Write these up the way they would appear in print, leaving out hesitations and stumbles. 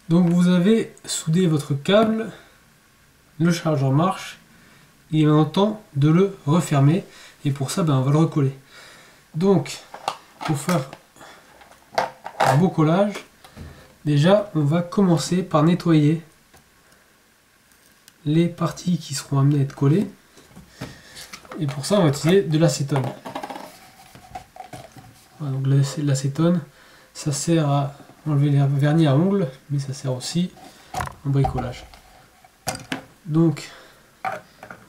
Donc vous avez soudé votre câble, le chargeur marche, il est maintenant temps de le refermer et pour ça on va le recoller. Donc pour faire un beau collage, déjà on va commencer par nettoyer les parties qui seront amenées à être collées et pour ça on va utiliser de l'acétone. Voilà, donc l'acétone ça sert à enlever les vernis à ongles mais ça sert aussi en bricolage. Donc on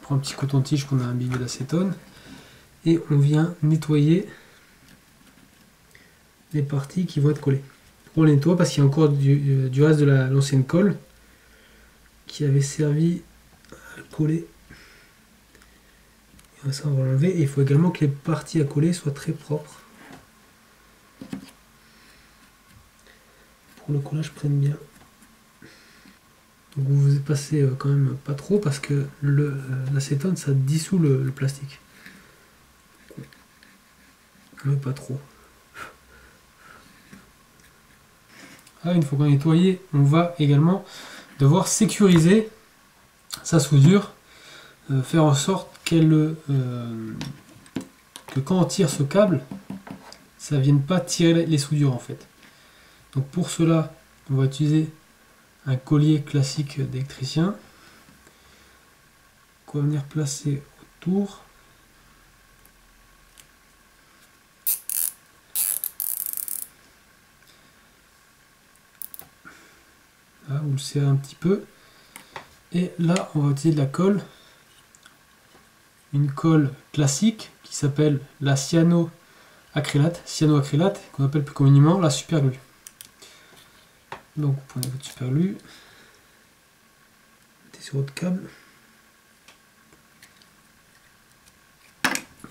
prend un petit coton-tige qu'on a imbibé d'acétone et on vient nettoyer les parties qui vont être collées. On les nettoie parce qu'il y a encore du reste de l'ancienne colle qui avait servi à coller. Et ça on va l'enlever et il faut également que les parties à coller soient très propres pour que le collage prenne bien. Donc vous passez quand même pas trop parce que l'acétone ça dissout le plastique. Mais pas trop. Une fois qu'on a nettoyé, on va également devoir sécuriser sa soudure, faire en sorte que quand on tire ce câble, ça ne vienne pas tirer les soudures en fait. Donc pour cela, on va utiliser un collier classique d'électricien qu'on va venir placer autour. Là, vous le serrez un petit peu. Et là, on va utiliser de la colle. Une colle classique qui s'appelle la cyanoacrylate, qu'on appelle plus communément la superglue. Donc vous prenez votre superglue, mettez sur votre câble,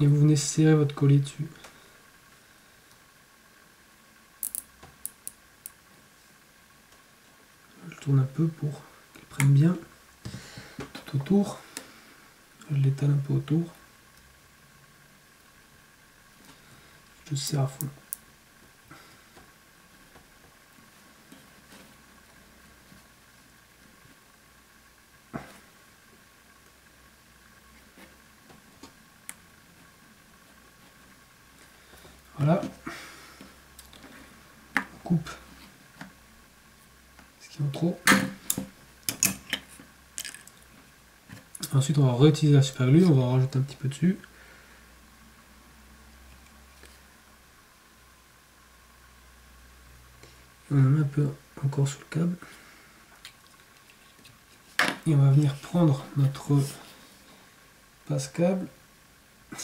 et vous venez serrer votre collier dessus. Je tourne un peu pour qu'il prenne bien tout autour. Je l'étale un peu autour. Je serre à fond. Voilà. On coupe ce qui est en trop. Ensuite, on va réutiliser la superglue, on va en rajouter un petit peu dessus. On en met un peu encore sur le câble. Et on va venir prendre notre passe-câble. Un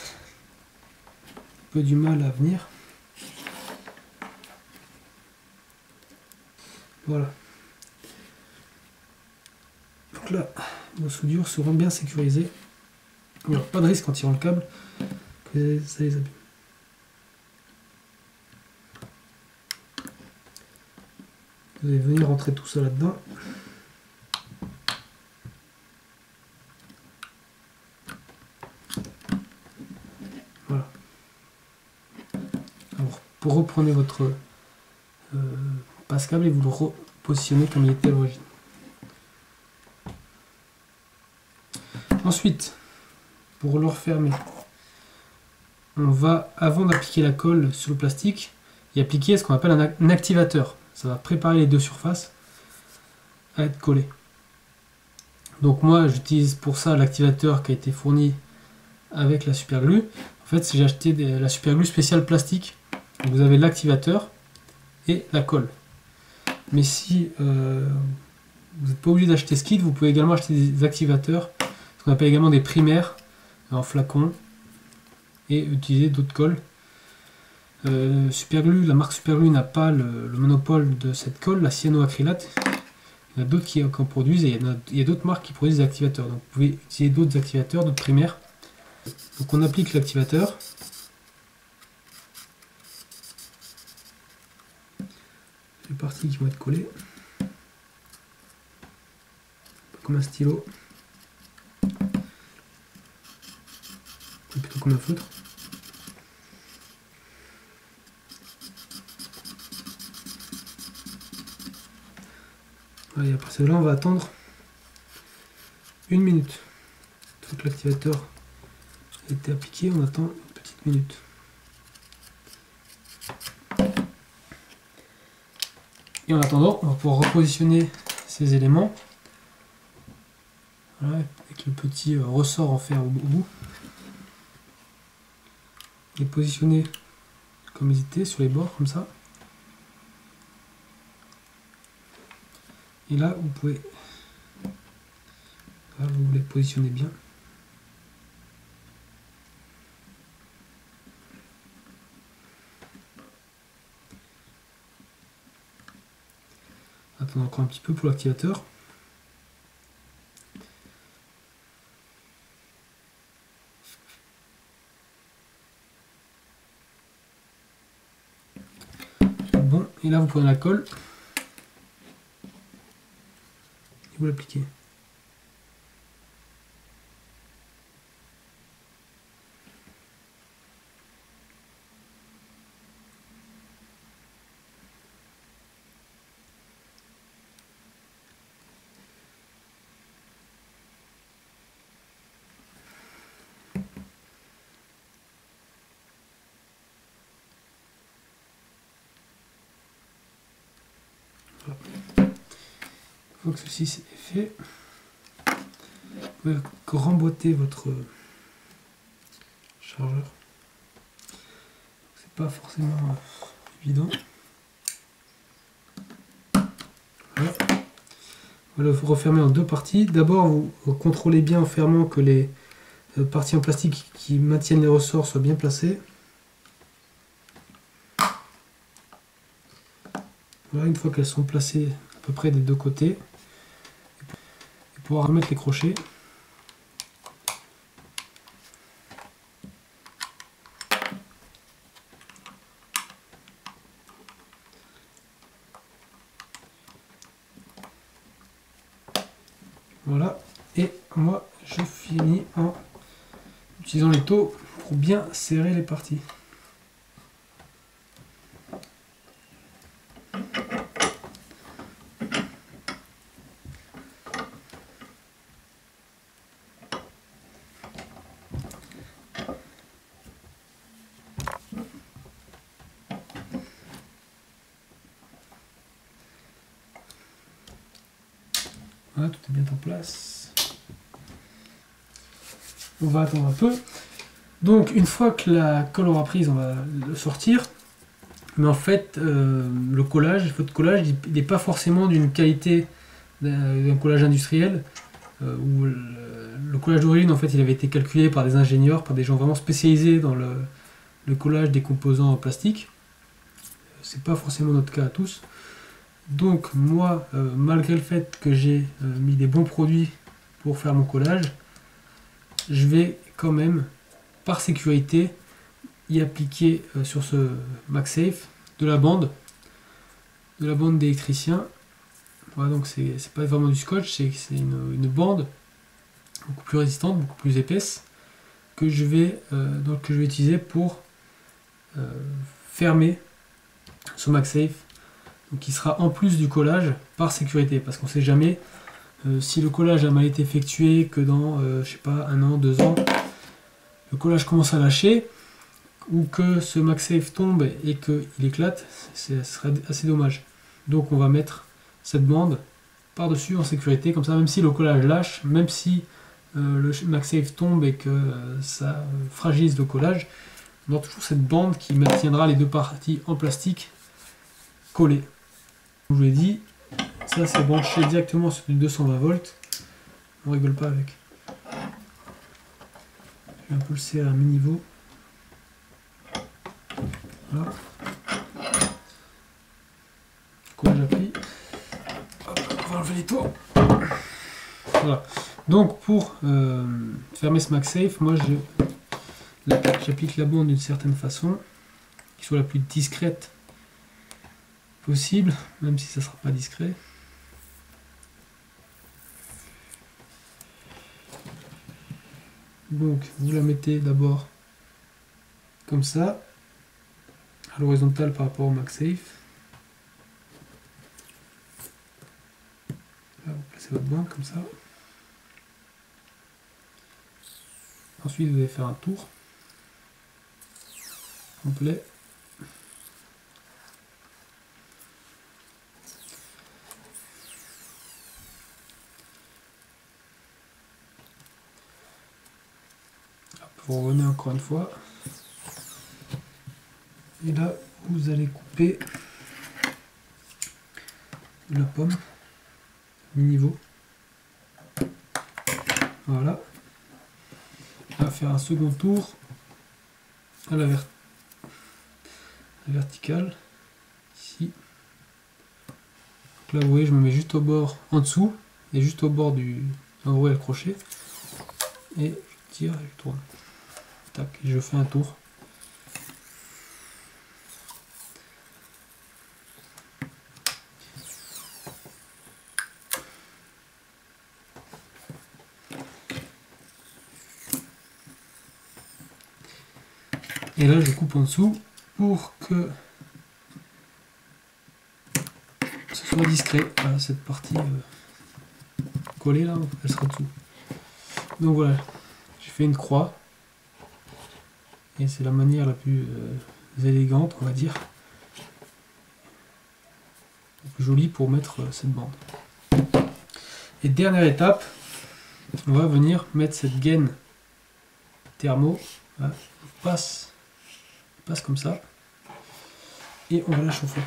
peu du mal à venir. Voilà. Donc là, nos soudures seront bien sécurisées. Il n'y aura pas de risque en tirant le câble que ça les abîme. Vous allez venir rentrer tout ça là-dedans. Voilà. Alors, pour reprendre votre passe-câble et vous le repositionnez comme il était à l'origine. Ensuite, pour le refermer, on va, avant d'appliquer la colle sur le plastique, y appliquer ce qu'on appelle un activateur. Ça va préparer les deux surfaces à être collées. Donc moi, j'utilise pour ça l'activateur qui a été fourni avec la superglue. En fait, j'ai acheté la superglue spéciale plastique. Donc vous avez l'activateur et la colle. Mais si vous n'êtes pas obligé d'acheter ce kit, vous pouvez également acheter des activateurs, ce qu'on appelle également des primaires en flacon, et utiliser d'autres colles. Superglue, la marque Superglue n'a pas le monopole de cette colle, la cyanoacrylate. Il y en a d'autres qui en produisent et il y a d'autres marques qui produisent des activateurs. Donc vous pouvez utiliser d'autres activateurs, d'autres primaires. Donc on applique l'activateur. Les parties qui vont être collées. Comme un stylo. Ou plutôt comme un feutre. Voilà, et après cela, on va attendre 1 minute. Une fois que l'activateur a été appliqué, on attend une petite minute. Et en attendant, on va pouvoir repositionner ces éléments. Voilà, avec le petit ressort en fer au bout. Les positionner comme ils étaient sur les bords, comme ça. Et là, vous pouvez... Là, vous les positionnez bien. Attendons encore un petit peu pour l'activateur. Bon, et là vous prenez la colle et vous l'appliquez. Voilà. Une fois que ceci est fait, vous pouvez remboîter votre chargeur. C'est pas forcément évident. Voilà. On va le refermer en deux parties. D'abord, vous contrôlez bien en fermant que les parties en plastique qui maintiennent les ressorts soient bien placées. Voilà, une fois qu'elles sont placées à peu près des deux côtés, et pouvoir remettre les crochets. Voilà, et moi je finis en utilisant les taux pour bien serrer les parties. Voilà, tout est bien en place. On va attendre un peu. Donc une fois que la colle aura prise, on va le sortir. Mais en fait, le collage, votre collage, il n'est pas forcément d'une qualité d'un collage industriel. Où le collage d'origine, en fait, il avait été calculé par des ingénieurs, par des gens vraiment spécialisés dans le collage des composants en plastique. C'est pas forcément notre cas à tous. Donc moi, malgré le fait que j'ai mis des bons produits pour faire mon collage, je vais quand même, par sécurité, y appliquer sur ce MagSafe de la bande d'électricien. Voilà, donc c'est pas vraiment du scotch, c'est une bande beaucoup plus résistante, beaucoup plus épaisse, que je vais utiliser pour fermer ce MagSafe, donc qui sera en plus du collage par sécurité, parce qu'on ne sait jamais si le collage a mal été effectué, que dans je sais pas, 1 an, 2 ans, le collage commence à lâcher, ou que ce MagSafe tombe et qu'il éclate, ce serait assez dommage. Donc on va mettre cette bande par-dessus en sécurité, comme ça même si le collage lâche, même si le MagSafe tombe et que ça fragilise le collage, on aura toujours cette bande qui maintiendra les deux parties en plastique collées. Comme je vous l'ai dit, ça c'est branché directement sur du 220 volts, on rigole pas avec. Je vais un peu le serrer à mi-niveau. Voilà. Collage appris. Hop, on va enlever les tours. Voilà. Donc pour fermer ce MagSafe, moi j'applique la bande d'une certaine façon, qui soit la plus discrète possible, même si ça ne sera pas discret. Donc vous la mettez d'abord comme ça, à l'horizontale par rapport au MagSafe. Là, vous placez votre bande comme ça. Ensuite, vous allez faire un tour complet. Vous revenez encore une fois. Et là, vous allez couper la pomme mi-niveau. Voilà. On va faire un second tour à la verticale. Ici. Donc là, vous voyez, je me mets juste au bord, en dessous, et juste au bord du endroit où est le crochet. Et je tire et je tourne. Tac, et je fais un tour. Et là, je coupe en dessous pour que ce soit discret. Voilà, cette partie collée là, elle sera dessous. Donc voilà, j'ai fait une croix. Et c'est la manière la plus élégante, on va dire, la plus jolie pour mettre cette bande. Et dernière étape, on va venir mettre cette gaine thermo. Voilà, on passe comme ça et on va la chauffer.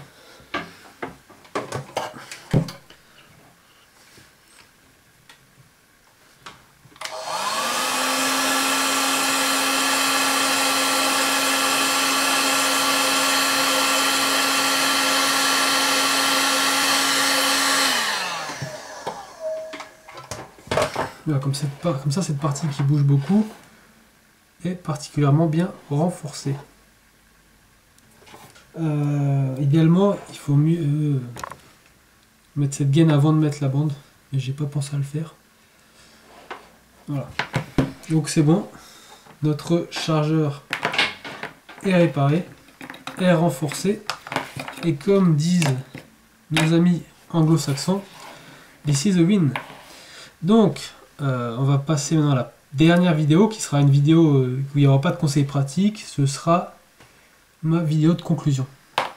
Voilà, comme ça, cette partie qui bouge beaucoup est particulièrement bien renforcée. Idéalement, il faut mieux mettre cette gaine avant de mettre la bande, mais j'ai pas pensé à le faire. Voilà. Donc c'est bon, notre chargeur est réparé, est renforcé, et comme disent nos amis anglo-saxons, this is a win. Donc, on va passer maintenant à la dernière vidéo, qui sera une vidéo où il n'y aura pas de conseils pratiques, ce sera ma vidéo de conclusion.